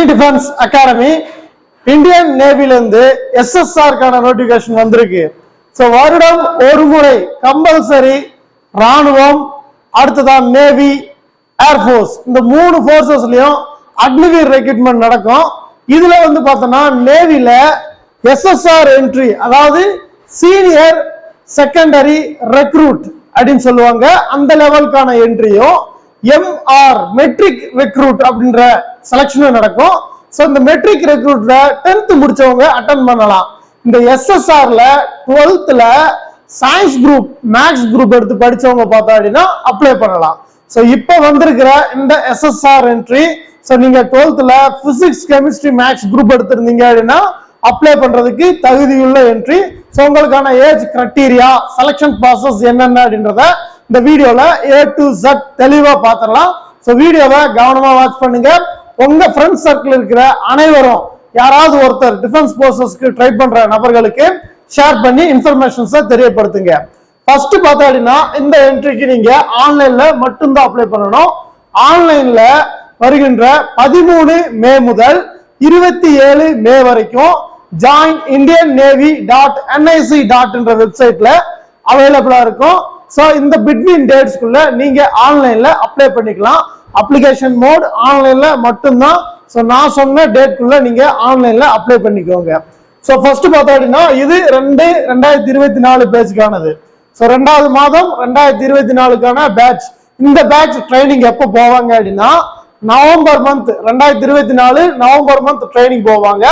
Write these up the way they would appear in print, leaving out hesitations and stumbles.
அக்னி defence academy Indian நேவில இருந்து SSR கான notification வந்திருக்கு. சோ வருடம் ஒரு முறை கம்பல்சரி ராணுவம், அடுத்ததான் நேவி, ஏர்போர்ஸ், இந்த மூணு போர்சஸ்லயும் அக்னிவீர் ரெக்ரூட்மெண்ட் நடக்கும். இதுல வந்து பார்த்தோம்னா நேவில எஸ்எஸ்ஆர் என்ட்ரி, அதாவது சீனியர் செகண்டரி ரெக்ரூட் அப்படின்னு சொல்லுவாங்க, அந்த லெவலுக்கான என்ட்ரியும், எம்ஆர் மெட்ரிக் ரெக்ரூட் அப்படின்ற செலக்ஷனும் நடக்கும். சோ இந்த மெட்ரிக் ரெக்ரூட்ல 10th முடிச்சவங்க அட்டெண்ட் பண்ணலாம். இந்த எஸ்எஸ்ஆர்ல 12th science group, maths group எடுத்து படிச்சவங்க பார்த்தா அப்படின்னா அப்ளை பண்ணலாம். சோ இப்ப வந்திருக்கிற இந்த எஸ்எஸ்ஆர் என்ட்ரி, சோ நீங்க 12th physics, chemistry, maths group எடுத்திருந்தீங்க அப்படின்னா அப்ளை பண்றதுக்கு தகுதியுள்ள என்ட்ரி. சோ உங்களுக்கான ஏஜ் கிரைட்டீரியா, செலக்ஷன் ப்ராசஸ் என்னென்ன அப்படின்றத இந்த வீடியோல A to Z தெளிவா பாத்திரலாம். சோ வீடியோவை கவனமா வாட்ச் பண்ணுங்க. உங்க ஃப்ரெண்ட்ஸ் சர்க்கிள் இருக்கிற அனைவரும் யாராவது ஒருத்தர் டிஃபென்ஸ் போர்சஸ்க்கு ட்ரை பண்ற நபர்களுக்கு ஷேர் பண்ணி இன்ஃபர்மேஷன்ஸை தெரியப்படுத்துங்க. ஃபர்ஸ்ட் பார்த்தா அப்படின்னா இந்த என்ட்ரிக்கு நீங்க ஆன்லைன்ல மட்டும்தான் அப்ளை பண்ணணும். ஆன்லைன்ல வருகின்ற 13 மே முதல் 27 மே வரைக்கும் joinindiannavy.nic. என்ற வெப்சைட்ல அவைலபிளா இருக்கும். சோ இந்த பிட்வீன் டேட்ஸ்க்குள்ள நீங்க ஆன்லைன்ல அப்ளை பண்ணிக்கலாம். அப்ளிகேஷன் மோட் ஆன்லைன்ல மட்டும்தான். சோ நான் சொன்ன டேட்குள்ள நீங்க ஆன்லைன்ல அப்ளை பண்ணிக்கோங்க. சோ ஃபர்ஸ்ட் பார்த்தா அப்படின்னா இது 2024 பேட்ச்க்கானது. சோ 2வது மாதம் 2024க்கான பேட்ச். இந்த பேட்ச் ட்ரைனிங் எப்போ போவாங்க அப்படின்னா November month 2024 November month training போவாங்க.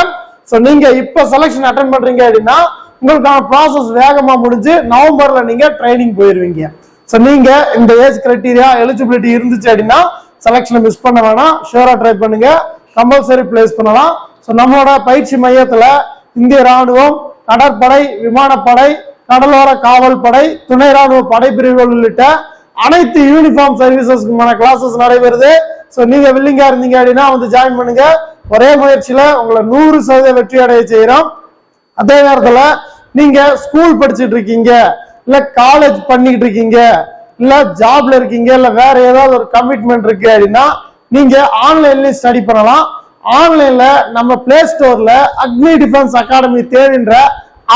சோ நீங்க இப்ப செலக்ஷன் அட்டெண்ட் பண்றீங்க அப்படின்னா உங்களுக்கான ப்ராசஸ் வேகமா முடிஞ்சு நவம்பர்ல நீங்க ட்ரைனிங் போயிருவீங்க. சோ நீங்க இந்த ஏஜ் கிரைட்டீரியா, எலிஜிபிலிட்டி இருந்துச்சு அப்படின்னா செலக்ஷனை மிஸ் பண்ண வேணாம், ஷூரா ட்ரை பண்ணுங்க, கம்பல்சரி பிளேஸ் பண்ணலாம். சோ நம்மளோட பயிற்சி மையத்துல இந்திய ராணுவம், கடற்படை, விமானப்படை, கடலோர காவல் படை, துணை ராணுவ படைப்பிரிவுகள் உள்ளிட்ட அனைத்து யூனிஃபார்ம் சர்வீசஸ்க்குமான கிளாஸஸ் நடைபெறுது. சோ நீங்க வில்லிங்கா இருந்தீங்க அப்படின்னா வந்து ஜாயின் பண்ணுங்க. ஒரே முயற்சியில உங்களை 100% வெற்றி அடைய செய்யறோம். அதே நேரத்துல நீங்க ஸ்கூல் படிச்சுட்டு இருக்கீங்க, இல்ல காலேஜ் பண்ணிட்டு இருக்கீங்க, இல்ல ஜாப்ல இருக்கீங்க, இல்ல வேற ஏதாவது ஒரு கமிட்மெண்ட் இருக்கு அப்படின்னா நீங்க ஆன்லைன்லயும் ஸ்டடி பண்ணலாம். ஆன்லைன்ல நம்ம பிளே ஸ்டோர்ல அக்னி டிஃபென்ஸ் அகாடமி தேடுன்ற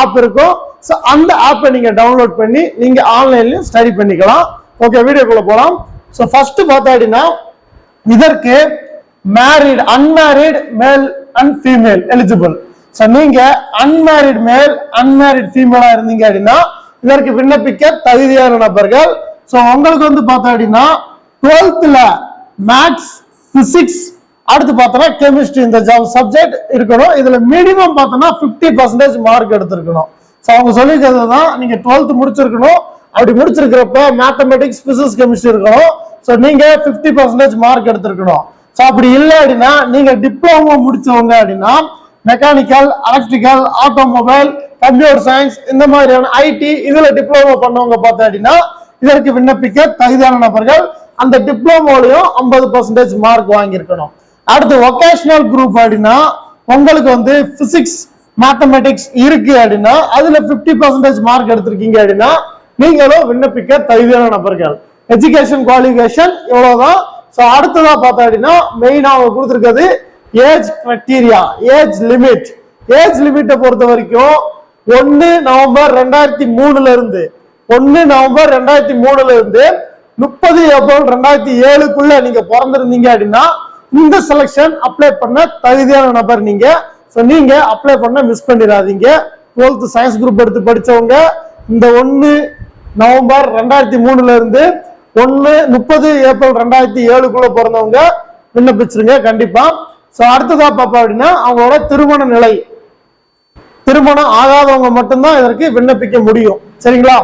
ஆப் இருக்கும். சோ அந்த ஆப்பை நீங்க டவுன்லோட் பண்ணி நீங்க ஆன்லைன்லயும் ஸ்டடி பண்ணிக்கலாம். ஓகே, வீடியோக்குள்ள போலாம். சோ ஃபர்ஸ்ட் பார்த்தா அப்படின்னா இதற்கு married, unmarried male and female eligible. So நீங்க அன்மேரிட் மேல், அன்மேரிட் ஃபீமேலா இருந்தீங்க அப்படின்னா இதற்கு விண்ணப்பிக்க தகுதியான நபர்கள். சோ உங்களுக்கு வந்து பார்த்தா அப்படின்னா 12th மேக்ஸ், பிசிக்ஸ், அடுத்து பார்த்தோம்னா கெமிஸ்ட்ரி, இந்த சப்ஜெக்ட் இருக்கணும். இதுல மினிமம் பார்த்தோம்னா 50% மார்க் எடுத்திருக்கணும். சோ அவங்க சொல்லிக்கிறது தான் நீங்க 12th முடிச்சிருக்கணும். அப்படி முடிச்சிருக்கிறப்ப மேத்தமெட்டிக்ஸ், பிசிக்ஸ், கெமிஸ்ட்ரி இருக்கணும். சோ நீங்க 50% மார்க் எடுத்திருக்கணும். சோ அப்படி இல்லை அப்படின்னா நீங்க டிப்ளமோ முடிச்சவங்க அப்படின்னா mechanical, electrical, automobile, computer science, இந்த மாதிரியான ஐடி இதுல டிப்ளமோ பண்ணவங்க பார்த்தா அப்படின்னா இதற்கு விண்ணப்பிக்க தகுதியான நபர்கள். அந்த டிப்ளமோலையும் 50% மார்க் வாங்கியிருக்கணும். அடுத்து வொகேஷனல் குரூப் அப்படின்னா உங்களுக்கு வந்து பிசிக்ஸ், மேத்தமெட்டிக்ஸ் இருக்கு அப்படின்னா அதுல 50% மார்க் எடுத்திருக்கீங்க அப்படின்னா நீங்களும் விண்ணப்பிக்க தகுதியான நபர்கள். எஜுகேஷன் குவாலிஃபிகேஷன் இவ்வளவுதான். சோ அடுத்ததா பார்த்தா அப்படின்னா மெயினா அவங்க கொடுத்திருக்கிறது age criteria, age limit. Age லிமிட்டை பொறுத்த வரைக்கும் 1 நவம்பர் 2003 இருந்து 30 ஏப்ரல் 2007க்குள்ள நீங்க பிறந்திருந்தீங்க அப்படின்னா இந்த செலக்ஷன் அப்ளை பண்ண தகுதியான நபர் நீங்க. சோ நீங்க அப்ளை பண்ண மிஸ் பண்ணிடாதீங்க. 12th சயின்ஸ் குரூப் எடுத்து படிச்சவங்க இந்த 1 நவம்பர் 2003 இருந்து 30 ஏப்ரல் 2007க்குள்ள பிறந்தவங்க விண்ணப்பிச்சிருங்க கண்டிப்பா. சோ அடுத்ததா பாப்பா அப்படின்னா அவங்களோட திருமண நிலை, திருமணம் ஆகாதவங்க மட்டும்தான் இதற்கு விண்ணப்பிக்க முடியும். சரிங்களா?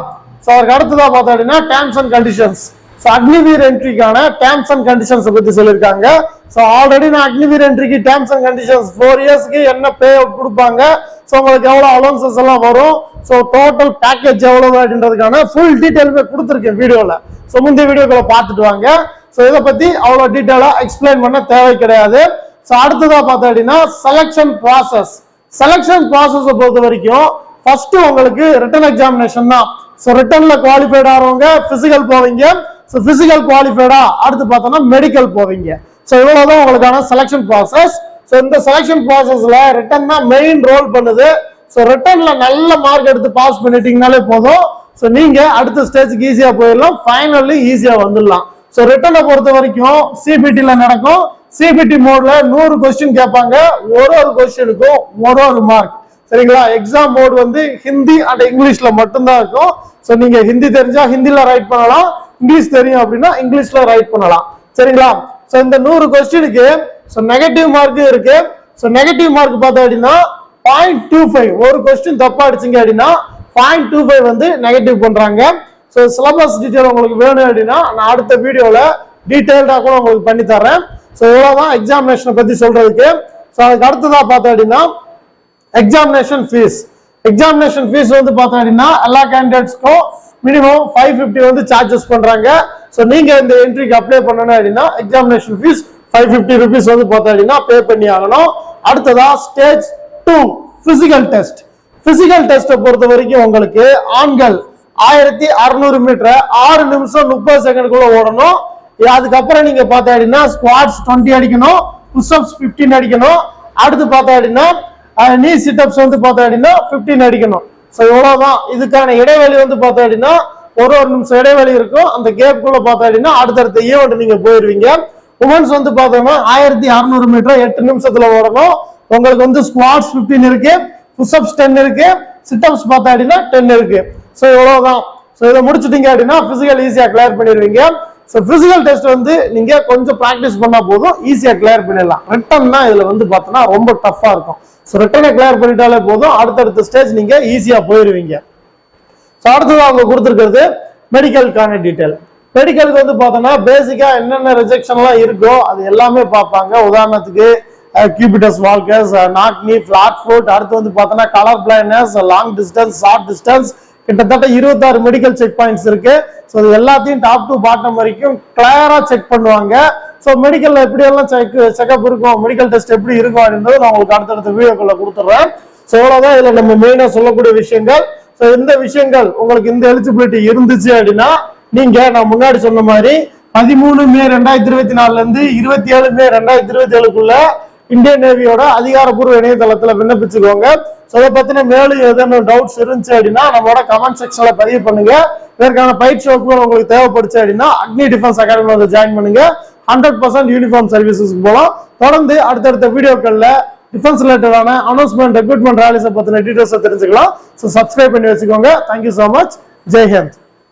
சோ அதற்கு அடுத்ததா பார்த்தா அப்படின்னா terms and conditions. So Agniveer என்ட்ரிக்கான டேர்ம்ஸ் அண்ட் கண்டிஷன்ஸ் பத்தி சொல்லியிருக்காங்க. சோ ஆல்ரெடி நான் அக்னிவீர் என்ட்ரிக்கு டேர்ம்ஸ் அண்ட் கண்டிஷன்ஸ் 4 இயர்ஸ்க்கு என்ன பே அவுட் கொடுப்பாங்க, சோ உங்களுக்கு எவ்வளவு அலோன்சஸ் எல்லாம் வரும், சோ டோட்டல் பேக்கேஜ் எவ்வளவு அப்படின்றதுக்கான ஃபுல் டீடைலுமே கொடுத்துருக்கேன் வீடியோல. சோ முந்தைய வீடியோக்களை பார்த்துட்டு வாங்க. சோ இதை பத்தி அவ்வளவு டீடைலா எக்ஸ்பிளைன் பண்ண தேவை கிடையாது. சோ அடுத்ததா பார்த்தா அப்படின்னா செலக்ஷன் ப்ராசஸ். செலக்ஷன் ப்ராசஸ் பொறுத்த வரைக்கும் ஃபர்ஸ்ட் உங்களுக்கு ரிட்டன் எக்ஸாமினேஷன் தான். சோ ரிட்டன்ல குவாலிஃபைட் ஆறவங்க பிசிக்கல் போவீங்க. சோ பிசிக்கல் குவாலிஃபைடா அடுத்து பார்த்தோம்னா மெடிக்கல் போவீங்க. சோ இவ்வளவுதான் உங்களுக்கான செலக்ஷன் ப்ராசஸ். ஸோ இந்த செலெக்ஷன் ப்ராசஸ்ல ரிட்டன் தான் மெயின் ரோல் பண்ணுது. ஸோ ரிட்டன்ல நல்ல மார்க் எடுத்து பாஸ் பண்ணிட்டீங்கனாலே போதும். ஸோ நீங்க அடுத்த ஸ்டேஜுக்கு ஈஸியா போயிடலாம், ஃபைனலி ஈஸியா வந்துடலாம். ஸோ ரிட்டனை பொறுத்த வரைக்கும் சிபிடில நடக்கும். சிபிடி மோட்ல 100 கொஸ்டின் கேட்பாங்க, ஒரு கொஸ்டினுக்கும் ஒரு மார்க். சரிங்களா? எக்ஸாம் மோட் வந்து ஹிந்தி அண்ட் இங்கிலீஷ்ல மட்டும்தான் இருக்கும். ஸோ நீங்க ஹிந்தி தெரிஞ்சா ஹிந்தில ரைட் பண்ணலாம், இங்கிலீஷ் தெரியும் அப்படின்னா இங்கிலீஷ்ல ரைட் பண்ணலாம். சரிங்களா? ஸோ இந்த 100 கொஸ்டினுக்கு நெகட்டிவ் மார்க் இருக்கு. ஸோ நெகட்டிவ் மார்க் பார்த்தோம் அப்படின்னா 0.25, ஒரு கொஸ்டின் தப்பா அடிச்சிங்க அப்படின்னா 0.25 வந்து நெகட்டிவ் பண்றாங்க. ஸோ சிலபஸ் டீட்டெயில் உங்களுக்கு வேணும் அப்படின்னா நான் அடுத்த வீடியோல டீட்டெயில்டா கூட உங்களுக்கு பண்ணி தரேன். ஸோ இவ்வளவுதான் எக்ஸாமினேஷனை பத்தி சொல்றதுக்கு. ஸோ அதுக்கு அடுத்ததா பார்த்தோம் அப்படின்னா எக்ஸாமினேஷன் ஃபீஸ். எக்ஸாமினேஷன் ஃபீஸ் வந்து பார்த்தோம் அப்படின்னா எல்லா கேண்டிடேட்ஸ்க்கும் மினிமம் 550 வந்து சார்ஜஸ் பண்றாங்க. ஸோ நீங்க இந்த என்ட்ரிக்கு அப்ளை பண்ணணும் அப்படின்னா எக்ஸாமினேஷன் ஃபீஸ் 550 rupees வந்து பார்த்தோம் அப்படின்னா பே பண்ணி ஆகணும். அடுத்ததா ஸ்டேஜ் 2 பிசிக்கல் டெஸ்ட். பிசிக்கல் டெஸ்ட்டை பொறுத்த வரைக்கும் உங்களுக்கு ஆண்கள் 1600 மீட்டர் 6 நிமிஷம் 30 செகண்டுக்குள்ள ஓடணும். அதுக்கப்புறம் நீங்க பார்த்தோம் அப்படின்னா ஸ்குவாட்ஸ் 20 அடிக்கணும், புஷ்அப்ஸ் 15 அடிக்கணும். அடுத்து பார்த்தோம் அப்படின்னா நீ சிட்டப்ஸ் வந்து பார்த்தோம் அப்படின்னா 15 அடிக்கணும். ஸோ இவ்வளவுதான். இதுக்கான இடைவெளி வந்து பார்த்தோம் அப்படின்னா ஒரு நிமிஷம் இடைவெளி இருக்கும். அந்த கேப்புக்குள்ள பார்த்தோம் அப்படின்னா அடுத்தடுத்த ஈவெண்ட் நீங்க போயிருவீங்க. உமன்ஸ் வந்து பார்த்தோம்னா 1600 மீட்டர் 8 நிமிஷத்துல ஓடணும். உங்களுக்கு வந்து ஸ்குவாட்ஸ் 15 இருக்கு, புஷ்அப்ஸ் 10 இருக்கு, சிட்டப்ஸ் பார்த்தோம் அப்படின்னா 10 இருக்கு. ஸோ இவ்வளவுதான். ஸோ இதை முடிச்சுட்டீங்க அப்படின்னா பிசிக்கல் ஈஸியா கிளியர் பண்ணிடுவீங்க. ஸோ பிசிக்கல் டெஸ்ட் வந்து நீங்க கொஞ்சம் பிராக்டிஸ் பண்ணா போதும், ஈஸியா கிளியர் பண்ணிடலாம். ரிட்டன் தான் இதுல வந்து பார்த்தோன்னா ரொம்ப டஃபா இருக்கும். ஸோ ரிட்டனை கிளியர் பண்ணிட்டாலே போதும், அடுத்தடுத்த ஸ்டேஜ் நீங்க ஈஸியா போயிருவீங்க. ஸோ அடுத்தது அவங்க கொடுத்துருக்கிறது மெடிக்கலுக்கான டீட்டெயில். மெடிக்கலுக்கு வந்து பார்த்தோன்னா பேசிக்கா என்னென்ன ரிஜெக்ஷன்லாம் இருக்கோ அது எல்லாமே பார்ப்பாங்க. உதாரணத்துக்கு கியூபிட்டஸ் வால்கஸ், நாக் நீ, ஃபிளாட் ஃபுட், அடுத்து வந்து பார்த்தோன்னா colour blindness, long distance, short distance, கிட்டத்தட்ட 26 மெடிக்கல் செக் பாயிண்ட்ஸ் இருக்கு. ஸோ இது எல்லாத்தையும் டாப் டு பாட்டம் வரைக்கும் கிளியரா செக் பண்ணுவாங்க. ஸோ மெடிக்கல்ல எப்படி எல்லாம் செக்அப் இருக்கும், மெடிக்கல் டெஸ்ட் எப்படி இருக்கும் அப்படின்றது நான் உங்களுக்கு அடுத்தடுத்த வீடியோக்குள்ள கொடுத்துட்றேன். ஸோ இவ்வளவுதான் இதுல நம்ம மெயினா சொல்லக்கூடிய விஷயங்கள். ஸோ இந்த விஷயங்கள் உங்களுக்கு இந்த எலிஜிபிலிட்டி இருந்துச்சு அப்படின்னா நீங்க நான் முன்னாடி சொன்ன மாதிரி 13 மே 2024 இருந்து 27 மே 2027க்குள்ள இந்தியன் நேவியோட அதிகாரப்பூர்வ இணையதளத்துல விண்ணப்பிச்சுக்கோங்க. ஸோ அதை பத்தின மேலும் ஏதேனும் டவுட்ஸ் இருந்துச்சு அப்படின்னா நம்மளோட கமெண்ட் செக்ஷன்ல பதிவு பண்ணுங்க. இதற்கான பயிற்சி வகுப்புகள் உங்களுக்கு தேவைப்படுச்சு அப்படின்னா அக்னி டிஃபென்ஸ் அகாடமி வந்து ஜாயின் பண்ணுங்க. 100% யூனிஃபார்ம் சர்வீசஸ்க்கு போகலாம். தொடர்ந்து அடுத்தடுத்த வீடியோக்கள்ல டிஃபென்ஸ் ரிலேட்டடான அனௌன்ஸ்மெண்ட், ரெக்ரூட்மெண்ட், ராலிஸை பத்தின டீடைல்ஸ் தெரிஞ்சுக்கலாம். ஸோ சப்ஸ்கிரைப் பண்ணி வச்சுக்கோங்க. Thank you so much. Jai Hind.